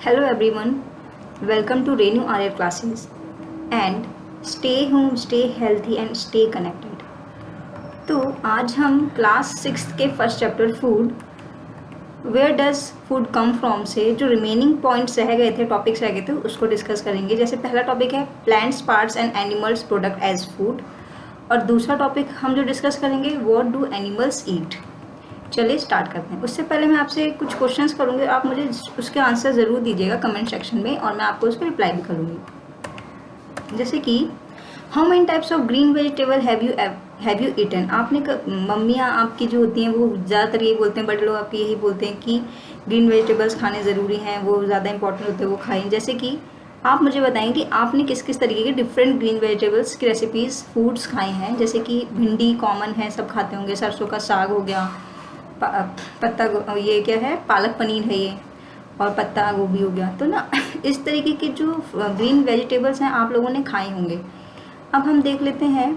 Hello everyone, welcome to Renu Arya classes and stay home, stay healthy and stay connected। तो आज हम class 6 के first chapter food where does food come from से जो remaining points रह गए थे, टॉपिक्स रह गए थे, उसको डिस्कस करेंगे। जैसे पहला टॉपिक है plants parts and animals product as food, और दूसरा टॉपिक हम जो डिस्कस करेंगे व्हाट डू एनिमल्स ईट। चलिए स्टार्ट करते हैं। उससे पहले मैं आपसे कुछ क्वेश्चंस करूँगी, आप मुझे उसके आंसर ज़रूर दीजिएगा कमेंट सेक्शन में और मैं आपको उसका रिप्लाई भी करूँगी। जैसे कि how many types of green vegetable have you eaten. आपने मम्मियाँ आपकी जो होती हैं वो ज़्यादातर यही बोलते हैं, बड़े लोग आपके यही बोलते हैं कि ग्रीन वेजिटेबल्स खाने ज़रूरी हैं, वो ज़्यादा इंपॉर्टेंट होते हैं, वो खाएं। जैसे कि आप मुझे बताएं कि आपने किस किस तरीके के डिफरेंट ग्रीन वेजिटेबल्स की रेसिपीज़ फूड्स खाए हैं। जैसे कि भिंडी कॉमन है, सब खाते होंगे, सरसों का साग हो गया, पत्ता ये क्या है, पालक पनीर है ये, और पत्ता गोभी हो गया। तो ना इस तरीके के जो ग्रीन वेजिटेबल्स हैं आप लोगों ने खाए होंगे। अब हम देख लेते हैं,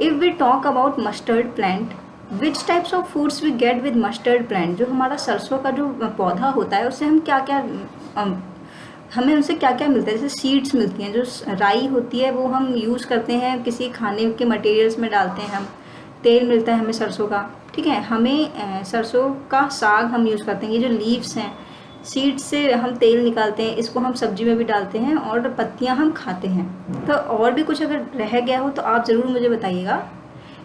if we talk about mustard plant, which types of foods we get with mustard plant. जो हमारा सरसों का जो पौधा होता है उससे हम क्या क्या हमें उनसे क्या क्या मिलता है। जैसे सीड्स मिलती हैं, जो राई होती है वो हम यूज़ करते हैं, किसी खाने के मटेरियल्स में डालते हैं हम। तेल मिलता है हमें सरसों का, ठीक है। हमें सरसों का साग हम यूज़ करते हैं। ये जो लीव्स हैं, सीड्स से हम तेल निकालते हैं, इसको हम सब्जी में भी डालते हैं और पत्तियां हम खाते हैं। तो और भी कुछ अगर रह गया हो तो आप ज़रूर मुझे बताइएगा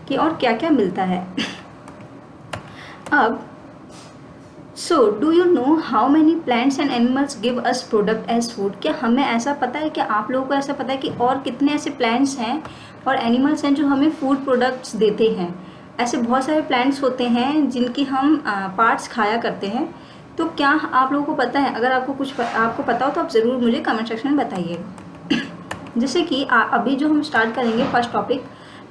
कि और क्या क्या मिलता है। अब so do you know how many plants and animals give us product as food. क्या हमें ऐसा पता है, क्या आप लोगों को ऐसा पता है कि और कितने ऐसे प्लांट्स हैं और एनिमल्स हैं जो हमें फूड प्रोडक्ट्स देते हैं। ऐसे बहुत सारे प्लांट्स होते हैं जिनकी हम पार्ट्स खाया करते हैं। तो क्या आप लोगों को पता है? अगर आपको कुछ आपको पता हो तो आप ज़रूर मुझे कमेंट सेक्शन में बताइएगा। जैसे कि अभी जो हम स्टार्ट करेंगे first topic,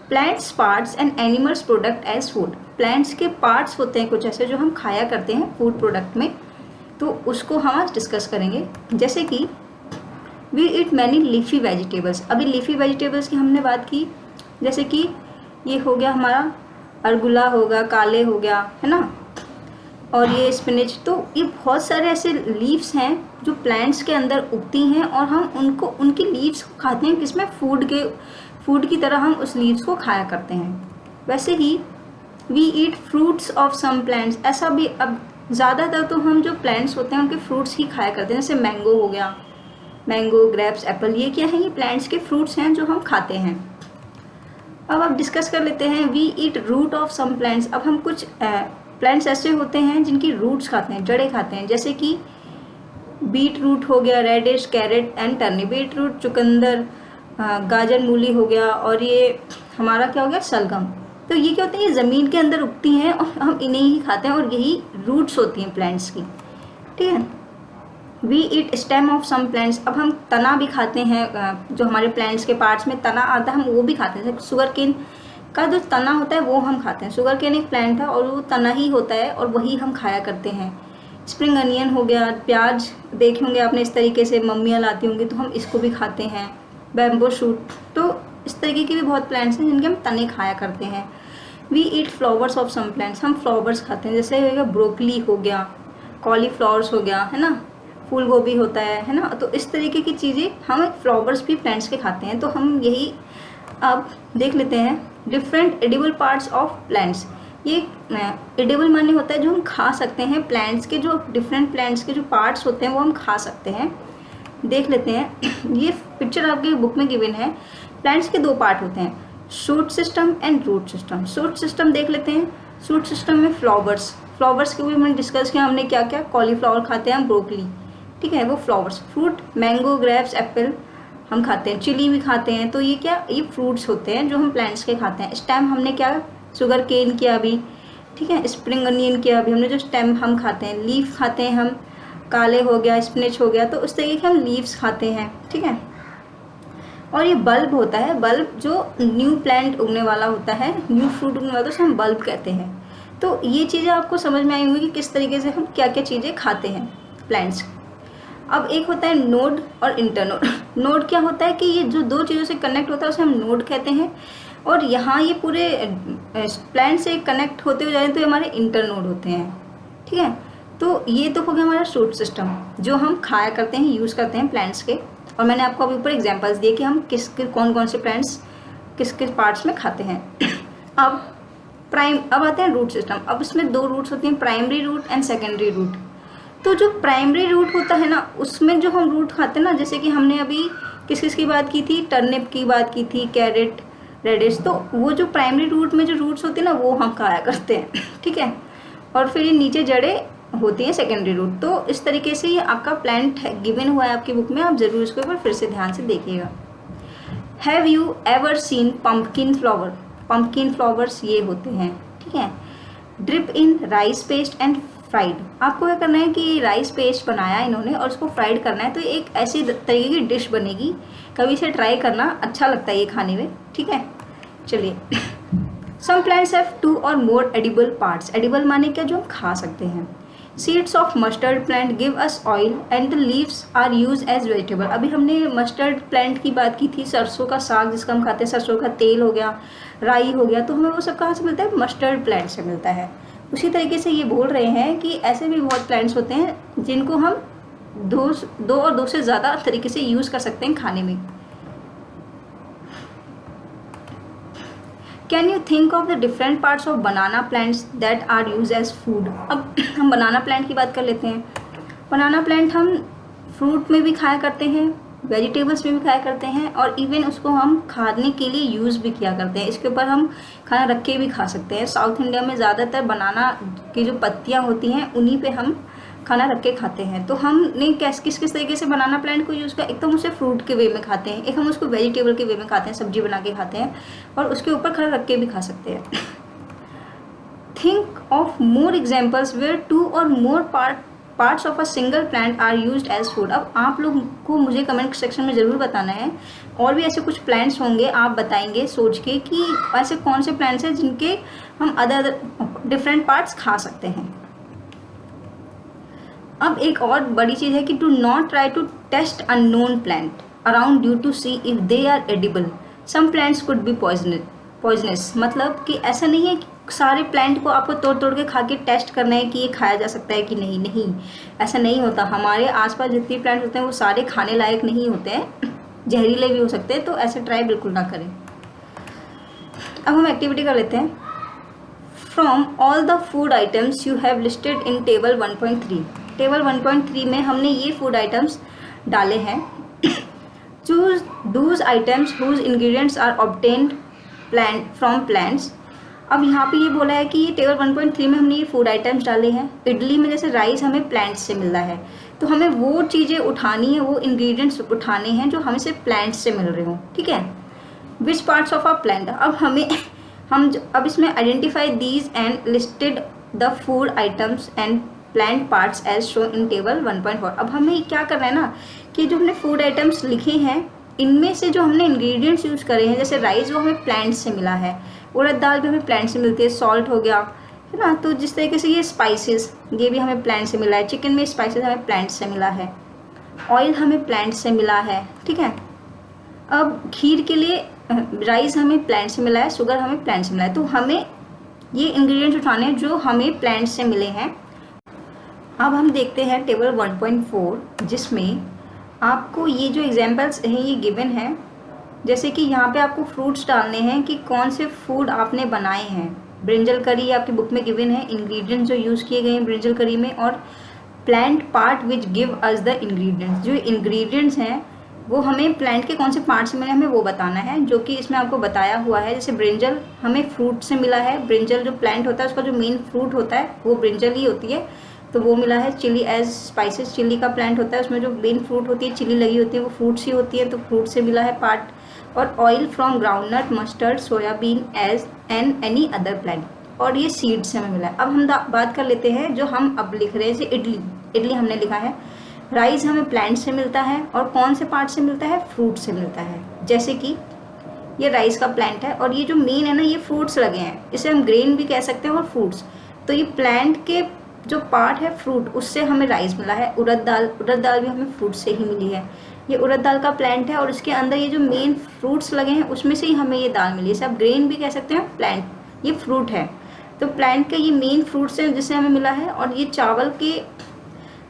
plants parts and animals product as food. Plants के पार्ट्स होते हैं कुछ ऐसे जो हम खाया करते हैं फूड प्रोडक्ट में, तो उसको हम आज डिस्कस करेंगे। जैसे कि we eat many leafy vegetables. अभी लीफी वेजिटेबल्स की हमने बात की, जैसे कि ये हो गया हमारा अरगुला होगा, काले हो गया, है ना, और ये स्पिनिच। तो ये बहुत सारे ऐसे लीव्स हैं जो प्लांट्स के अंदर उगती हैं और हम उनको उनकी लीव्स को खाते हैं, किसमें फूड की तरह हम उस लीव्स को खाया करते हैं। वैसे ही we eat fruits of some plants. ऐसा भी अब ज़्यादातर तो हम जो प्लांट्स होते हैं उनके फ्रूट्स ही खाया करते हैं। जैसे मैंगो हो गया, मैंगो, ग्रेप्स, एप्पल, ये क्या है, ये प्लांट्स के फ्रूट्स हैं जो हम खाते हैं। अब आप डिस्कस कर लेते हैं, we eat root of some plants. अब हम कुछ प्लांट्स ऐसे होते हैं जिनकी रूट्स खाते हैं, जड़ें खाते हैं। जैसे कि बीट रूट हो गया, radish, carrot and turnip. Beetroot, चुकंदर, गाजर, मूली हो गया, और ये हमारा क्या हो गया, सलगम। तो ये क्या होते हैं, ये ज़मीन के अंदर उगती हैं और हम इन्हें ही खाते हैं, और यही रूट्स होती हैं प्लांट्स की, ठीक है। We eat stem of some plants. अब हम तना भी खाते हैं, जो हमारे प्लांट्स के पार्ट्स में तना आता है हम वो भी खाते हैं। शुगर केन का जो तना होता है वो हम खाते हैं। शुगर केन एक प्लांट है और वो तना ही होता है और वही हम खाया करते हैं। स्प्रिंग अनियन हो गया, प्याज देखे होंगे आपने, इस तरीके से मम्मियाँ लाती होंगी, तो हम इसको भी खाते हैं। बैम्बो शूट, तो इस तरीके के भी बहुत प्लांट्स हैं जिनके हम तने खाया करते हैं। We eat flowers of some plants. हम फ्लावर्स खाते हैं, जैसे हो गया ब्रोकली हो गया, कॉलीफ्लावर्स हो गया, है ना, फूल गोभी होता है ना। तो इस तरीके की चीज़ें हम फ्लावर्स भी प्लांट्स के खाते हैं। तो हम यही अब देख लेते हैं different edible parts of plants. ये एडिबल माने होता है जो हम खा सकते हैं, प्लांट्स के जो डिफरेंट प्लांट्स के जो पार्ट्स होते हैं वो हम खा सकते हैं। देख लेते हैं, ये पिक्चर आपके बुक में गिवन है। प्लांट्स के दो पार्ट होते हैं, shoot system and root system. Shoot system देख लेते हैं। शूट सिस्टम में फ्लावर्स के भी हमने डिस्कस किया, हमने क्या क्या, कॉलीफ्लावर खाते हैं, ब्रोकली, ठीक है, वो flowers. Fruit, mango, grapes, Apple हम खाते हैं, चिली भी खाते हैं। तो ये क्या, ये फ्रूट्स होते हैं जो हम प्लांट्स के खाते हैं। स्टेम हमने क्या, शुगर केन किया अभी, ठीक है, स्प्रिंग अनियन किया अभी हमने, जो स्टेम हम खाते हैं। लीफ खाते हैं हम, काले हो गया, स्पिनिच हो गया, तो उस तरीके के हम लीव्स खाते हैं, ठीक है। और ये बल्ब होता है, बल्ब जो न्यू प्लांट उगने वाला होता है, न्यू फ्रूट उगने वाला, तो उसे हम बल्ब कहते हैं। तो ये चीज़ें आपको समझ में आई होंगी कि किस तरीके से हम क्या क्या चीज़ें खाते हैं प्लांट्स। अब एक होता है नोड और इंटरनोड। नोड क्या होता है कि ये जो दो चीज़ों से कनेक्ट होता है उसे हम नोड कहते हैं, और यहाँ ये पूरे प्लांट से कनेक्ट होते हुए जाए तो हमारे इंटरनोड होते हैं, ठीक है। तो ये तो हो गया हमारा रूट सिस्टम जो हम खाया करते हैं, यूज़ करते हैं प्लांट्स के। और मैंने आपको अभी ऊपर एग्जांपल्स दिए कि हम कौन कौन से प्लांट्स किस किस पार्ट्स में खाते हैं। अब आते हैं रूट सिस्टम। अब इसमें 2 रूट्स होती हैं, primary root and secondary root. तो जो प्राइमरी रूट होता है ना, उसमें जो हम रूट खाते हैं ना, जैसे कि हमने अभी किस किस की बात की थी, टर्निप की बात की थी, कैरेट, रेडिश, तो वो जो प्राइमरी रूट में जो रूट्स होते हैं ना वो हम खाया करते हैं, ठीक है। और फिर ये नीचे जड़ें होती हैं सेकेंडरी रूट। तो इस तरीके से ये आपका प्लांट गिवन हुआ है आपकी बुक में, आप ज़रूर इसको एक बार फिर से ध्यान से देखिएगा। Have you ever seen pumpkin flower? Pumpkin flowers ये होते हैं, ठीक है। Drip in rice paste and fried. आपको क्या करना है कि राइस पेस्ट बनाया इन्होंने और उसको फ्राइड करना है, तो एक ऐसी तरीके की डिश बनेगी, कभी इसे ट्राई करना, अच्छा लगता है ये खाने में, ठीक है। चलिए, सम प्लांट्स हैव 2 और मोर एडिबल पार्ट्स। एडिबल माने क्या, जो हम खा सकते हैं। Seeds of mustard plant give us oil and the leaves are use as vegetable. अभी हमने मस्टर्ड प्लांट की बात की थी, सरसों का साग जिसका हम खाते हैं, सरसों का तेल हो गया, राई हो गया, तो हमें वो सब कहाँ से मिलता है, मस्टर्ड प्लांट से मिलता है। उसी तरीके से ये बोल रहे हैं कि ऐसे भी बहुत प्लांट्स होते हैं जिनको हम दो और दो से ज़्यादा तरीके से यूज़ कर सकते हैं खाने में। Can you think of the different parts of banana plants that are use as food? अब हम बनाना प्लांट की बात कर लेते हैं। बनाना प्लांट हम फ्रूट में भी खाया करते हैं, वेजिटेबल्स में भी खाया करते हैं, और इवन उसको हम खाने के लिए यूज़ भी किया करते हैं। इसके ऊपर हम खाना रख के भी खा सकते हैं। साउथ इंडिया में ज़्यादातर बनाना की जो पत्तियाँ होती हैं उन्हीं पे हम खाना रख के खाते हैं। तो हमने किस किस तरीके से बनाना प्लांट को यूज़ किया, एक तो हम उसे फ्रूट के वे में खाते हैं, एक हम उसको वेजिटेबल के वे में खाते हैं, सब्जी बना के खाते हैं, और उसके ऊपर खाना रख के भी खा सकते हैं। Think of more examples where 2 और more parts of a single plant are used as food. अब आप लोग को मुझे कमेंट सेक्शन में ज़रूर बताना है, और भी ऐसे कुछ प्लांट्स होंगे आप बताएंगे सोच के कि ऐसे कौन से प्लांट्स हैं जिनके हम अदर डिफरेंट पार्ट्स खा सकते हैं। अब एक और बड़ी चीज़ है कि do not try to taste unknown plant around you to see if they are edible. Some plants could be poisonous. मतलब कि ऐसा नहीं है कि सारे प्लांट को आपको तोड़ तोड़ के खा के टेस्ट करना है कि ये खाया जा सकता है कि नहीं, ऐसा नहीं होता। हमारे आसपास जितने प्लांट होते हैं वो सारे खाने लायक नहीं होते हैं, जहरीले भी हो सकते हैं, तो ऐसे ट्राई बिल्कुल ना करें। अब हम एक्टिविटी कर लेते हैं। From all the food items you have listed in table 1.3। Table 1.3 में हमने ये फूड आइटम्स डाले हैं। Choose those items whose ingredients are obtained from plants. अब यहाँ पे ये बोला है कि ये टेबल 1.3 में हमने ये फूड आइटम्स डाले हैं। इडली में जैसे राइस हमें प्लांट्स से मिल रहा है, तो हमें वो चीज़ें उठानी है, वो इंग्रेडिएंट्स उठाने हैं जो हमें से प्लांट्स से मिल रहे हो, ठीक है। Which parts of a plant. अब अब इसमें identify these and listed the food items and plant parts as show in table 1.4। अब हमें क्या करना है ना कि जो हमने फूड आइटम्स लिखे हैं इनमें से जो हमने इंग्रेडिएंट्स यूज़ करे हैं, जैसे राइस वो हमें प्लांट से मिला है, उड़द दाल भी हमें प्लांट से मिलती है, सॉल्ट हो गया है ना, तो जिस तरीके से ये स्पाइसेस ये भी हमें प्लांट से मिला है, चिकन में स्पाइसेस हमें प्लांट से मिला है, ऑयल हमें प्लांट से मिला है, ठीक है। अब खीर के लिए राइस हमें प्लांट से मिला है, शुगर हमें प्लांट से मिला है, तो हमें ये इंग्रेडिएंट्स उठाने हैं जो हमें प्लांट से मिले हैं। अब हम देखते हैं टेबल 1.4 जिसमें आपको ये जो एग्जाम्पल्स हैं ये गिवन है। जैसे कि यहाँ पे आपको फ्रूट्स डालने हैं कि कौन से फूड आपने बनाए हैं। ब्रिंजल करी आपकी बुक में गिवन है, इंग्रेडिएंट्स जो यूज़ किए गए हैं ब्रिंजल करी में, और plant part which give us the ingredients. जो इंग्रेडिएंट्स हैं वो हमें प्लांट के कौन से पार्ट से मिले हमें वो बताना है, जो कि इसमें आपको बताया हुआ है। जैसे ब्रिंजल हमें फ्रूट से मिला है, ब्रिंजल जो प्लांट होता है उसका जो मेन फ्रूट होता है वो ब्रिंजल ही होती है, तो वो मिला है। चिली एज स्पाइसेस, चिली का प्लांट होता है, उसमें जो मेन फ्रूट होती है चिली लगी होती है वो फ्रूट्स ही होती है, तो फ्रूट से मिला है पार्ट। और oil from groundnut, mustard, soybean as and any other plant, और ये सीड से हमें मिला है। अब हम बात कर लेते हैं जो हम अब लिख रहे हैं, जैसे इडली हमने लिखा है, राइस हमें प्लांट से मिलता है, और कौन से पार्ट से मिलता है, फ्रूट से मिलता है। जैसे कि ये राइस का प्लांट है, और ये जो मेन है ना ये फ्रूट्स लगे हैं, इसे हम ग्रेन भी कह सकते हैं और फ्रूट्स। तो ये प्लांट के जो पार्ट है फ्रूट, उससे हमें राइस मिला है। उड़द दाल भी हमें फ्रूट से ही मिली है। ये उड़द दाल का प्लांट है और इसके अंदर ये जो मेन फ्रूट्स लगे हैं उसमें से ही हमें ये दाल मिली है। इसे आप ग्रेन भी कह सकते हैं, प्लांट ये फ्रूट है। तो प्लांट के ये मेन फ्रूट्स हैं जिससे हमें मिला है, और ये चावल के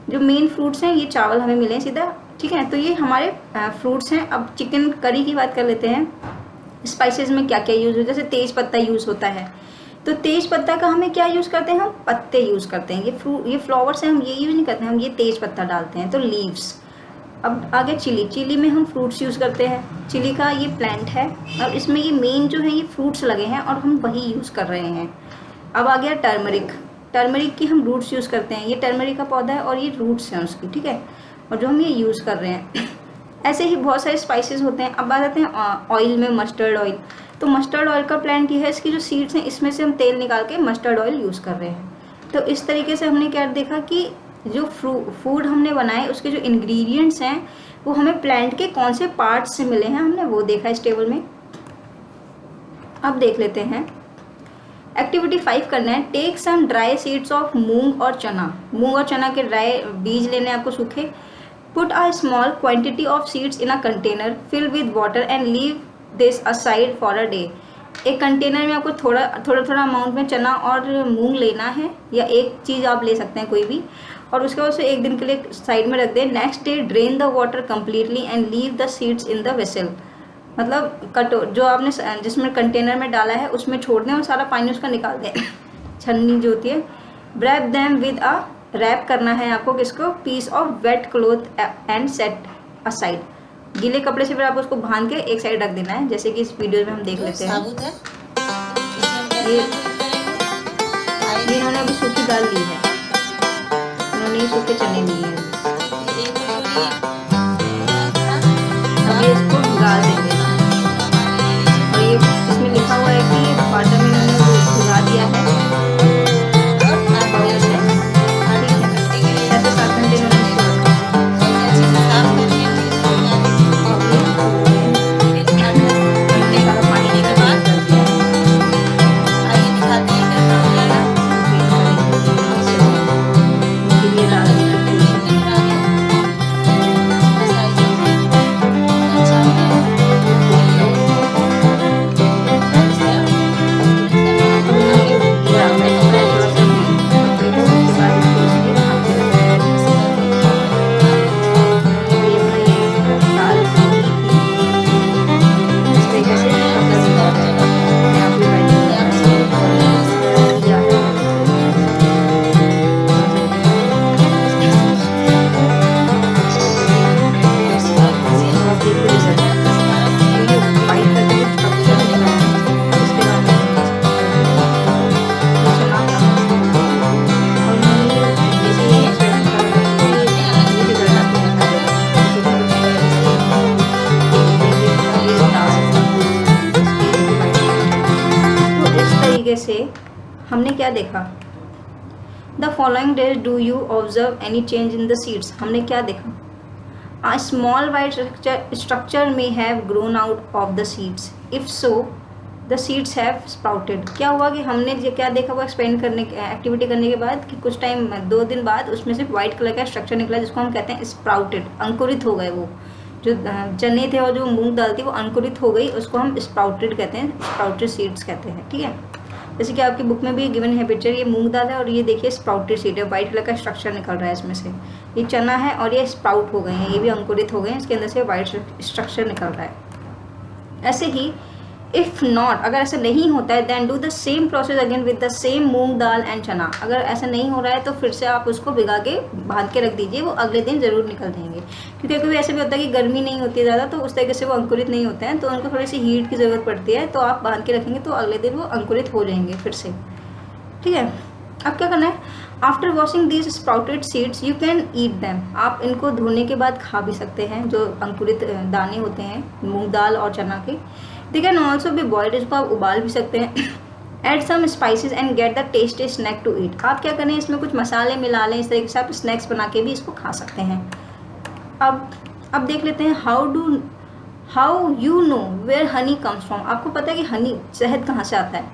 जो मेन फ्रूट्स हैं ये चावल हमें मिले हैं सीधा, ठीक है। तो ये हमारे फ्रूट्स हैं। अब चिकन करी की बात कर लेते हैं। स्पाइसेस में क्या क्या यूज़ होता है, जैसे तेज पत्ता यूज़ होता है। तो तेज पत्ता का हमें क्या यूज़ करते हैं, हम पत्ते यूज़ करते हैं। ये फ्लावर्स हैं, हम ये यूज़ नहीं करते हैं, हम ये तेज पत्ता डालते हैं, तो लीव्स। अब आगे चिली में हम फ्रूट्स यूज़ करते हैं। चिली का ये प्लांट है और इसमें ये मेन जो है ये फ्रूट्स लगे हैं और हम वही यूज़ कर रहे हैं। अब आ गया टर्मरिक की हम रूट्स यूज़ करते हैं। ये टर्मरिक का पौधा है और ये रूट्स हैं उसकी, ठीक है, और जो हम ये यूज़ कर रहे हैं। ऐसे ही बहुत सारे स्पाइसेस होते हैं। अब आ जाते हैं ऑयल में, मस्टर्ड ऑयल। तो मस्टर्ड ऑयल का प्लांट ये है, इसकी जो सीड्स हैं इसमें से हम तेल निकाल के मस्टर्ड ऑयल यूज़ कर रहे हैं। तो इस तरीके से हमने क्या देखा कि जो फूड हमने बनाए उसके जो इंग्रेडिएंट्स हैं वो हमें प्लांट के कौन से पार्ट्स से मिले हैं, हमने वो देखा इस टेबल में। अब देख लेते हैं एक्टिविटी 5 करना है। Take some dry seeds of moong और चना के ड्राई बीज लेने हैं आपको, सूखे। Put a small quantity of seeds in a container, fill with water and leave this aside for a day. एक कंटेनर में आपको थोड़ा अमाउंट में चना और मूंग लेना है, या एक चीज़ आप ले सकते हैं कोई भी, और उसके बाद उसे एक दिन के लिए साइड में रख दें। Next day drain the water completely and leave the seeds in the vessel. मतलब जो आपने जिसमें कंटेनर में डाला है उसमें छोड़ दें और सारा पानी उसका निकाल दें। छन्नी जो होती है। Wrap them with a, wrap करना है आपको किसको, piece of wet cloth and set aside. गीले कपड़े से फिर आप उसको बांध के एक साइड रख देना है, जैसे कि इस वीडियो में हम देख लेते हैं। ये इन्होंने अभी सूखी दाल ली है, इन्होंने सूखे चने लिए हैं। अभी इसको गाल देंगे और ये इसमें लिखा हुआ है कि वाटर में इन्होंने भिगा दिया है बाउल से। ऐसे 7 घंटे इन्होंने इसको सारा पानी निकाल दिया है। ये डाल दिया से हमने क्या देखा। The following days do you observe any change in the seeds. हमने क्या देखा, अ स्मॉल वाइट स्ट्रक्चर में have grown out of the seeds, if so the seeds have sprouted. क्या हुआ कि हमने क्या देखा वो एक्सपेंड करने एक्टिविटी करने के बाद कि कुछ टाइम 2 दिन बाद उसमें से वाइट कलर का स्ट्रक्चर निकला जिसको हम कहते हैं स्प्राउटेड, अंकुरित हो गए। वो जो चने थे और जो मूंग दाल थी वो अंकुरित हो गई, उसको हम स्प्राउटेड कहते हैं, स्प्राउटेड सीड्स कहते हैं, ठीक है। जैसे कि आपकी बुक में भी गिवन है पिक्चर, ये मूंग दाल है और ये देखिए स्प्राउटेड सीड है, वाइट कलर का स्ट्रक्चर निकल रहा है इसमें से। ये चना है और ये स्प्राउट हो गए हैं, ये भी अंकुरित हो गए हैं, इसके अंदर से वाइट स्ट्रक्चर निकल रहा है। ऐसे ही इफ़ नॉट, अगर ऐसा नहीं होता है, then do the same process again with the same moong dal and chana. अगर ऐसा नहीं हो रहा है तो फिर से आप उसको भिगा के बांध के रख दीजिए, वो अगले दिन ज़रूर निकल जाएंगे। क्योंकि कभी ऐसे भी होता है कि गर्मी नहीं होती है ज़्यादा, तो उस तरीके से वो अंकुरित नहीं होते हैं, तो उनको थोड़ी सी हीट की ज़रूरत पड़ती है, तो आप बांध के रखेंगे तो अगले दिन वो अंकुरित हो जाएंगे फिर से, ठीक है। अब क्या करना है, after washing these sprouted seeds you can eat them. आप इनको धोने के बाद खा भी सकते हैं, जो अंकुरित दाने होते हैं मूंग दाल और चना के। They can also be boiled, इसको आप उबाल भी सकते हैं। Add some spices and get the tasty snack to eat. आप क्या करें, इसमें कुछ मसाले मिला लें, इस तरीके से आप स्नैक्स बना के भी इसको खा सकते हैं। अब देख लेते हैं how you know where honey comes from. आपको पता है कि हनी, शहद कहाँ से आता है,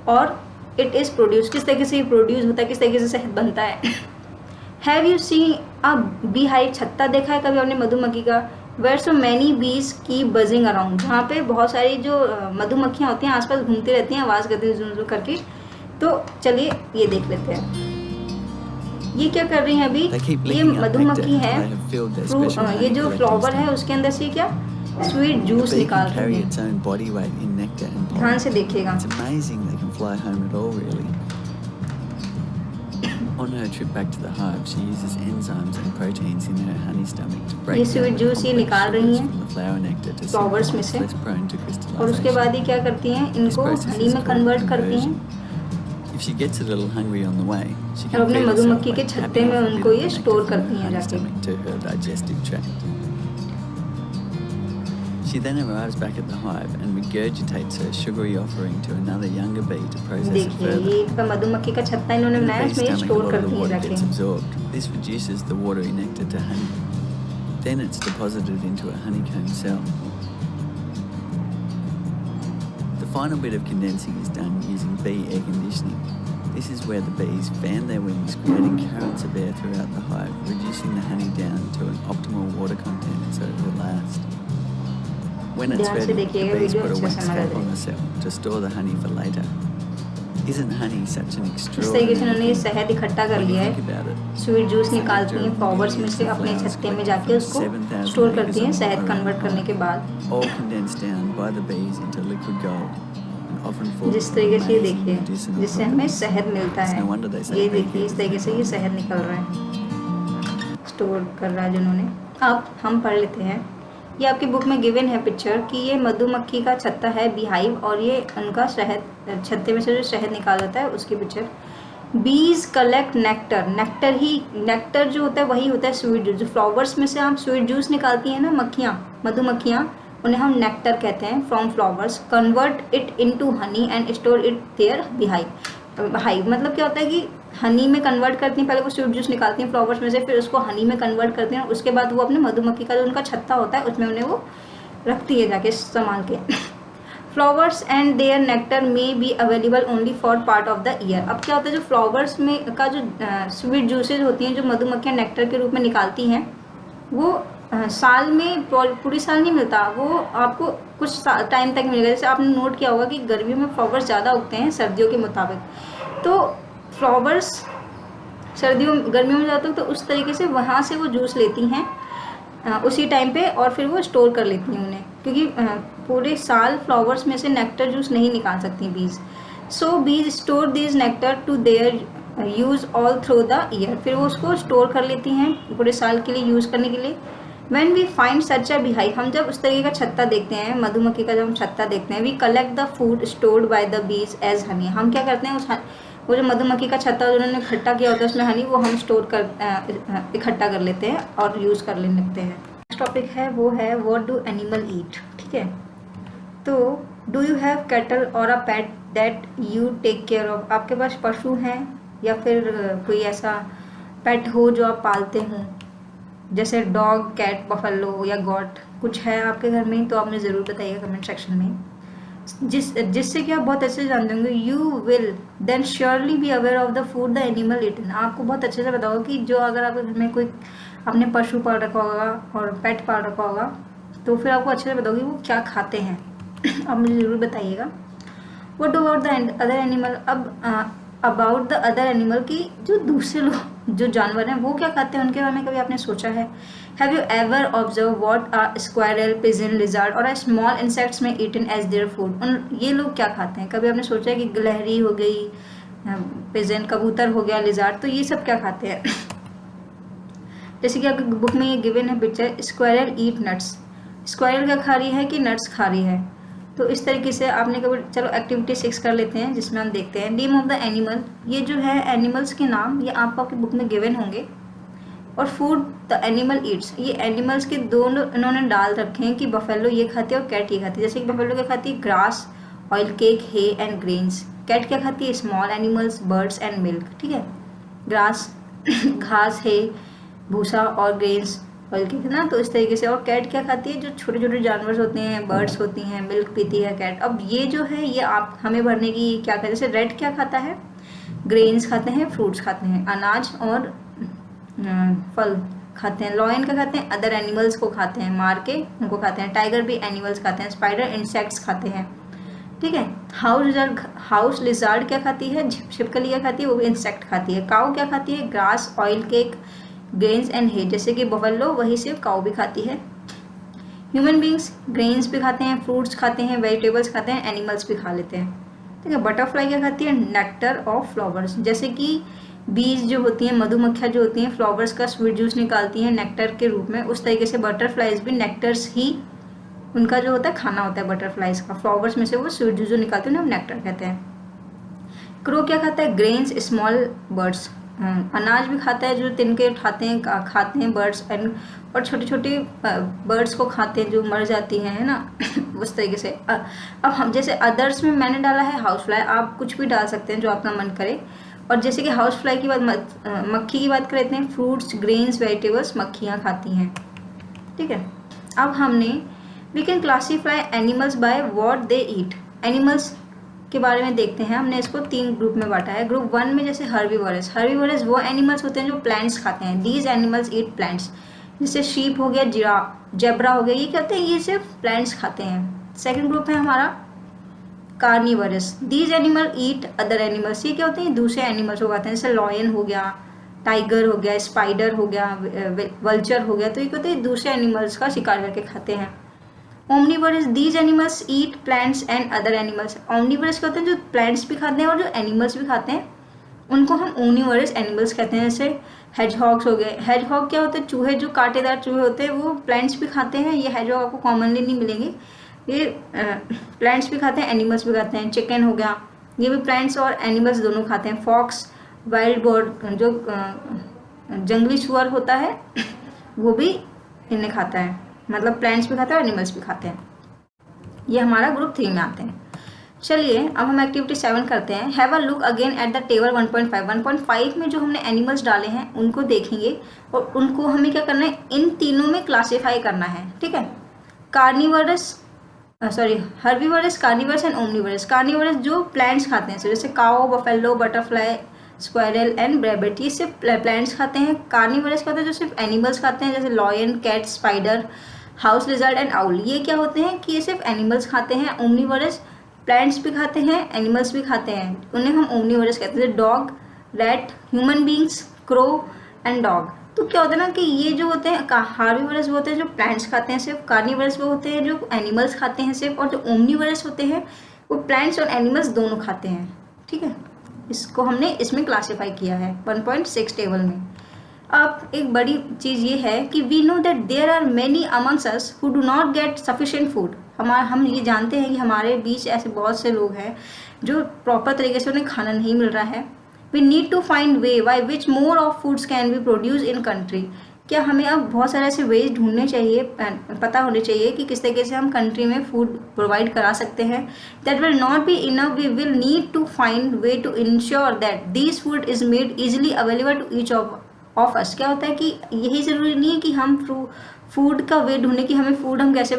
और इट इज़ प्रोड्यूस, किस तरीके से प्रोड्यूस होता है, किस तरीके से शहद बनता है। Have you seen a bee hive, छत्ता देखा है कभी आपने मधुमक्खी का। वेयर सो मैनी बीज की बजिंग अराउंड, जहाँ पे बहुत सारी जो मधुमक्खियाँ होती हैं आसपास घूमती रहती हैं, आवाज़ करती हैं जुम जुम करके। तो चलिए ये देख लेते हैं ये क्या कर रही हैं अभी। ये मधुमक्खी है, ये जो फ्लावर है उसके अंदर से क्या स्वीट जूस निकाल रही है। ध्यान से देखिएगा। On her trip back to the hive, she uses enzymes and proteins in her honey stomach to break ये स्वीट जूस ये निकाल रही हैं flower nectar to फ्लावर्स में से, less prone to crystallization. और उसके बाद ये क्या करती हैं, इनको हनी में कन्वर्ट करती हैं। If she gets a little hungry on the way, she और can अपने feed मधुमक्खी herself के by छत्ते tapping में off a उनको bit ये of nectar स्टोर from करती her हैं honey जाके। stomach to her digestive tract. She then arrives back at the hive and regurgitates her sugary offering to another younger bee to process it देखिए further. ये इनका मधुमक्खी का छत्ता इन्होंने In the बनाया, bee's इसमें ये stomach, a store lot of the करती हैं water जाके। gets absorbed. This reduces the watery nectar to honey. Then it's deposited into a honeycomb cell. The final bit of condensing is done using bee air conditioning. This is where the bees fan their wings, creating currents of air throughout the hive, reducing the honey down to an optimal water content so it will last. When it's ध्यान से ready, the देखिएगा, bees video put a अच्छे wax से समझ cap on रहे the cell to store the honey for later. Isn't honey such an इस तरीके से extraordinary उन्होंने ये thing? शहद इकट्ठा कर When you लिया think है, about it, स्वीट जूस निकालती हैं फ्लावर्स में से, अपने छत्ते में जाके उसको स्टोर करती हैं शहद कन्वर्ट करने के बाद। all condensed down by the bees into liquid gold and often form जिस तरीके से ये amazing देखिए medicinal जिससे हमें properties. शहद मिलता It's है, no wonder they say ये देखिए इस beekeepers तरीके से ये शहद निकल रहा है, स्टोर कर रहा है जिन्होंने। अब हम पढ़ लेते हैं, ये आपकी बुक में गिवन है पिक्चर कि ये मधुमक्खी का छत्ता है बी हाइव, और ये उनका शहद छत्ते में से जो शहद निकाल जाता है उसकी पिक्चर। बीज कलेक्ट नेक्टर, नेक्टर जो होता है वही होता है स्वीट जूस। जो फ्लावर्स में से आप स्वीट जूस निकालती हैं ना मक्खियाँ, मधुमक्खियाँ, उन्हें हम नेक्टर कहते हैं from flowers, convert it into honey and store it there beehive. Hive मतलब क्या होता है कि हनी में कन्वर्ट करती हैं, पहले वो स्वीट जूस निकालती हैं फ्लावर्स में से, फिर उसको हनी में कन्वर्ट करती हैं, उसके बाद वो अपने मधुमक्खी का जो उनका छत्ता होता है उसमें उन्हें वो रखती है जाके संभाल के। Flowers and their nectar may be available only for part of the year. अब क्या होता है जो फ्लावर्स में का जो स्वीट जूसेज होती हैं जो मधुमक्खियाँ नेक्टर के रूप में निकालती हैं वो साल में पूरी साल नहीं मिलता, वो आपको कुछ टाइम तक मिलेगा। जैसे आपने नोट किया होगा कि गर्मियों में फ्लावर्स ज़्यादा उगते हैं सर्दियों के मुताबिक, तो फ्लावर्स गर्मियों में ज़्यादा तो उस तरीके से वहाँ से वो जूस लेती हैं उसी टाइम पे, और फिर वो स्टोर कर लेती हैं उन्हें, क्योंकि पूरे साल फ्लावर्स में से नेक्टर जूस नहीं निकाल सकती bees. So bees store these nectar to their use all through the year, फिर वो उसको स्टोर कर लेती हैं पूरे साल के लिए यूज़ करने के लिए। When we find such a beehive, हम जब उस तरीके का छत्ता देखते हैं, मधुमक्खी का जब हम छत्ता देखते हैं, we collect the food stored by the bees as honey, हम क्या करते हैं वो जो मधुमक्खी का छत्ता उन्होंने इकट्ठा किया होता है उसमें हनी, वो हम स्टोर कर इकट्ठा कर लेते हैं और यूज़ कर लेने लगते हैं। नेक्स्ट टॉपिक है वो है व्हाट डू एनिमल ईट। ठीक है, तो डू यू हैव कैटल और a pet that you take care of, आपके पास पशु हैं या फिर कोई ऐसा पेट हो जो आप पालते हों, जैसे डॉग, कैट, बफेलो या गॉट, कुछ है आपके घर में तो आप मुझे ज़रूर बताइएगा कमेंट सेक्शन में, जिससे कि आप बहुत अच्छे से जानते होंगे। You will then surely be aware of the food the animal eaten, आपको बहुत अच्छे से पता होगा कि जो अगर आपके घर में कोई आपने पशु पाल रखा होगा और पेट पाल रखा होगा तो फिर आपको अच्छे से पता होगा कि वो क्या खाते हैं। आप मुझे ज़रूर बताइएगा। What about the other animal, अब अबाउट द अदर एनिमल की जो दूसरे लोग जो जानवर हैं वो क्या खाते हैं, उनके बारे में कभी आपने सोचा है? Have you ever observe what a squirrel, pigeon, lizard और स्मॉल इंसेक्ट्स में ईटन एज देयर फूड, ये लोग क्या खाते हैं? कभी आपने सोचा है कि गिलहरी हो गई, पिजन कबूतर हो गया, लिजार्ड, तो ये सब क्या खाते हैं? जैसे कि आपकी बुक में ये गिवन है पिक्चर, स्क्वायरल ईट नट्स, स्क्वायरल क्या खा रही है कि नट्स खा रही है। तो इस तरीके से आपने कभी, चलो एक्टिविटी 6 कर लेते हैं जिसमें हम देखते हैं नेम ऑफ द एनिमल, ये जो है एनिमल्स के नाम ये आपको आपकी बुक में गिवन होंगे, और फूड द एनिमल ईट्स, ये एनिमल्स के दोनों इन्होंने डाल रखे हैं कि बफेलो ये खाती है और कैट ये खाती है। जैसे कि बफेलो क्या खाती है? Grass, oil cake, hay and grains. Cat क्या खाती है? Small animals, birds and milk. ठीक है, ग्रास घास, हे, भूसा और ग्रेन्स, ऑयल केक ना, तो इस तरीके से। और कैट क्या खाती है? जो छोटे छोटे जानवर होते हैं, बर्ड्स होती हैं, मिल्क पीती है कैट। अब ये जो है ये आप हमें भरने की क्या कहते हैं, जैसे रेड क्या खाता है? ग्रेन्स खाते हैं, फ्रूट्स खाते हैं, अनाज और फल खाते हैं। लॉयन क्या खाते हैं? अदर एनिमल्स को खाते हैं, मार के उनको खाते हैं। टाइगर भी एनिमल्स खाते हैं। स्पाइडर इंसेक्ट्स खाते हैं। ठीक है। हाउस लिजार्ड क्या खाती है, छिपकली क्या खाती है, वो भी इंसेक्ट खाती है। काऊ क्या खाती है, grass, oil cake, grains and hay, जैसे कि बफेलो वही से काऊ भी खाती है। ह्यूमन बींग्स ग्रेन्स भी खाते हैं, फ्रूट्स खाते हैं, वेजिटेबल्स खाते हैं, एनिमल्स भी खा लेते हैं। ठीक है। बटरफ्लाई क्या खाती है, नेक्टर ऑफ फ्लावर्स, जैसे कि बीज जो होती हैं, मधुमक्खियाँ जो होती हैं, फ्लावर्स का स्वीट जूस निकालती हैं नेक्टर के रूप में, उस तरीके से बटरफ्लाइज भी नेक्टर्स ही उनका जो होता है खाना होता है बटरफ्लाइज का। फ्लावर्स में से वो स्वीट जूस जो निकालते हैं ना, हम नेक्टर कहते हैं। क्रो क्या खाता है, ग्रेन्स, स्मॉल बर्ड्स, अनाज भी खाता है जो तिनके खाते हैं बर्ड्स एंड, और छोटे छोटे बर्ड्स को खाते हैं जो मर जाती हैं, है ना उस तरीके से। अब हम जैसे अदर्स में मैंने डाला है हाउस फ्लाई, आप कुछ भी डाल सकते हैं जो आपका मन करे। और जैसे कि हाउस फ्लाई की बात मक्खी की बात करते हैं, फ्रूट्स, ग्रेन्स, वेजिटेबल्स मक्खियाँ खाती हैं। ठीक है। अब हमने we can classify animals by what they eat, animals के बारे में देखते हैं। हमने इसको 3 ग्रुप में बांटा है। ग्रुप 1 में जैसे हर्बीवोरस, हर्बीवोरस वो एनिमल्स होते हैं जो प्लांट्स खाते हैं। दीज एनिमल्स ईट प्लांट्स, जैसे शीप हो गया, जेब्रा हो गया, ये क्या होते हैं, ये सिर्फ प्लांट्स खाते हैं। सेकंड ग्रुप है हमारा carnivorous, these animal eat other animals, ये क्या होते हैं, दूसरे एनिमल्स को खाते हैं, जैसे लॉयन हो गया, टाइगर हो गया, स्पाइडर हो गया, वल्चर हो गया, तो ये कहते हैं दूसरे एनिमल्स का शिकार करके खाते हैं। Omnivores, these animals eat plants and other animals, omnivores कहते हैं जो प्लांट्स भी खाते हैं और जो एनिमल्स भी खाते हैं, उनको हम ओमनीवरस एनिमल्स कहते हैं। जैसे हेजहॉग्स हो गए, हेजहॉग क्या होते हैं, चूहे, जो कांटेदार चूहे होते हैं, वो प्लांट्स भी खाते हैं। ये हेजहॉग आपको कॉमनली नहीं मिलेंगे, ये प्लांट्स भी खाते हैं, एनिमल्स भी खाते हैं। चिकन हो गया, ये भी प्लांट्स और एनिमल्स दोनों खाते हैं। फॉक्स, वाइल्ड बोर, जो जंगली सुअर होता है, वो भी इन्हें खाता है, मतलब प्लांट्स भी खाता है और एनिमल्स भी खाते हैं। ये हमारा ग्रुप 3 में आते हैं। चलिए अब हम एक्टिविटी 7 करते हैं। Have a look again at the table 1.5 में जो हमने एनिमल्स डाले हैं उनको देखेंगे और उनको हमें क्या करना है, इन तीनों में क्लासीफाई करना है। ठीक है। Herbivores, carnivores and omnivores. Carnivores जो प्लांट्स खाते हैं, जैसे cow, buffalo, butterfly, squirrel and rabbit, ये सिर्फ प्लांट्स खाते हैं। कार्निवरस क्या होता है, जो सिर्फ एनिमल्स खाते हैं, जैसे lion, cat, spider, house lizard and owl, ये क्या होते हैं कि ये सिर्फ एनिमल्स खाते हैं। ओमनीवरस प्लांट्स भी खाते हैं, एनिमल्स भी खाते हैं, उन्हें हम ओमनीवरस कहते हैं। Dog, rat, human beings, crow and dog. तो क्या होता है ना कि ये जो होते हैं हार्बीवरस वो होते हैं जो प्लांट्स खाते हैं सिर्फ, कार्निवरस वो होते हैं जो एनिमल्स खाते हैं सिर्फ, और जो ओमनीवरस होते हैं वो प्लांट्स और एनिमल्स दोनों खाते हैं। ठीक है। इसको हमने इसमें क्लासीफाई किया है 1.6 टेबल में। अब एक बड़ी चीज़ ये है कि we know that there are many amongst us who do not get sufficient food. हम ये जानते हैं कि हमारे बीच ऐसे बहुत से लोग हैं जो प्रॉपर तरीके से उन्हें खाना नहीं मिल रहा है। We need to find way by which more of foods can be produce in country. क्या हमें अब बहुत सारे ऐसे वेज ढूंढने चाहिए, पता होने चाहिए कि किस तरीके से हम कंट्री में फूड प्रोवाइड करा सकते हैं। That will not be enough, we will need to find way to ensure that this food is made easily available to each of us. क्या होता है कि यही ज़रूरी नहीं है कि हम फूड का वे ढूंढें कि हमें फूड हम कैसे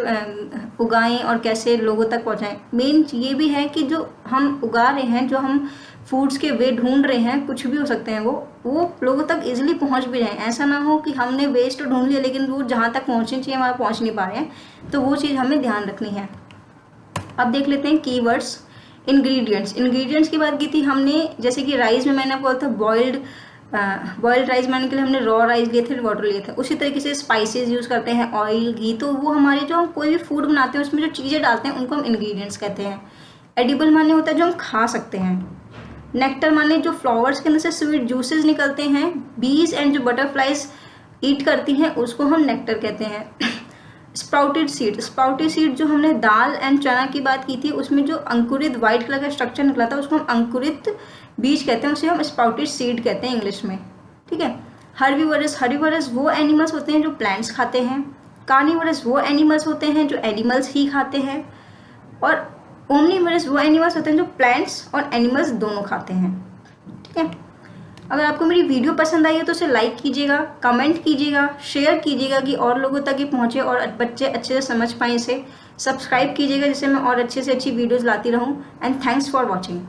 उगाएं और कैसे लोगों तक पहुंचाएं। मेन ये भी है कि जो हम उगा रहे हैं, जो हम फूड्स के वे ढूंढ रहे हैं, कुछ भी हो सकते हैं वो लोगों तक इजीली पहुंच भी जाएं। ऐसा ना हो कि हमने वेज तो ढूंढ लिया लेकिन वो जहाँ तक पहुँचनी चाहिए वहाँ पहुँच नहीं पा रहे हैं, तो वो चीज़ हमें ध्यान रखनी है। अब देख लेते हैं कीवर्ड्स। इंग्रेडिएंट्स की बात की थी हमने, जैसे कि राइस में मैंने आपको बोला था बॉइल्ड राइस बनाने के लिए हमने रॉ राइस लिए थे, वाटर लिए थे। उसी तरीके से स्पाइसेस यूज़ करते हैं, ऑयल, घी, तो वो हमारे जो हम कोई भी फूड बनाते हैं उसमें जो चीज़ें डालते हैं उनको हम इंग्रेडिएंट्स कहते हैं। एडिबल माने होता है जो हम खा सकते हैं। नेक्टर माने जो फ्लावर्स के अंदर से स्वीट जूसेस निकलते हैं। बीज एंड जो बटरफ्लाइज ईट करती हैं उसको हम नेक्टर कहते हैं। स्प्राउटेड सीड जो हमने दाल एंड चना की बात की थी, उसमें जो अंकुरित वाइट कलर का स्ट्रक्चर निकला था उसको हम अंकुरित बीज कहते हैं, उसे हम स्प्राउटेड सीड कहते हैं इंग्लिश में। ठीक है। हर्बीवरस वो एनिमल्स होते हैं जो प्लांट्स खाते हैं। कार्निवरस वो एनिमल्स होते हैं जो एनिमल्स ही खाते हैं। और ओमनीवरस वो एनिमल्स होते हैं जो प्लांट्स और एनिमल्स दोनों खाते हैं। ठीक है। अगर आपको मेरी वीडियो पसंद आई है तो उसे लाइक कीजिएगा, कमेंट कीजिएगा, शेयर कीजिएगा कि और लोगों तक ये पहुँचे और बच्चे अच्छे से समझ पाएँ इसे। सब्सक्राइब कीजिएगा जिससे मैं और अच्छे से अच्छी वीडियोज़ लाती रहूँ। And thanks for watching.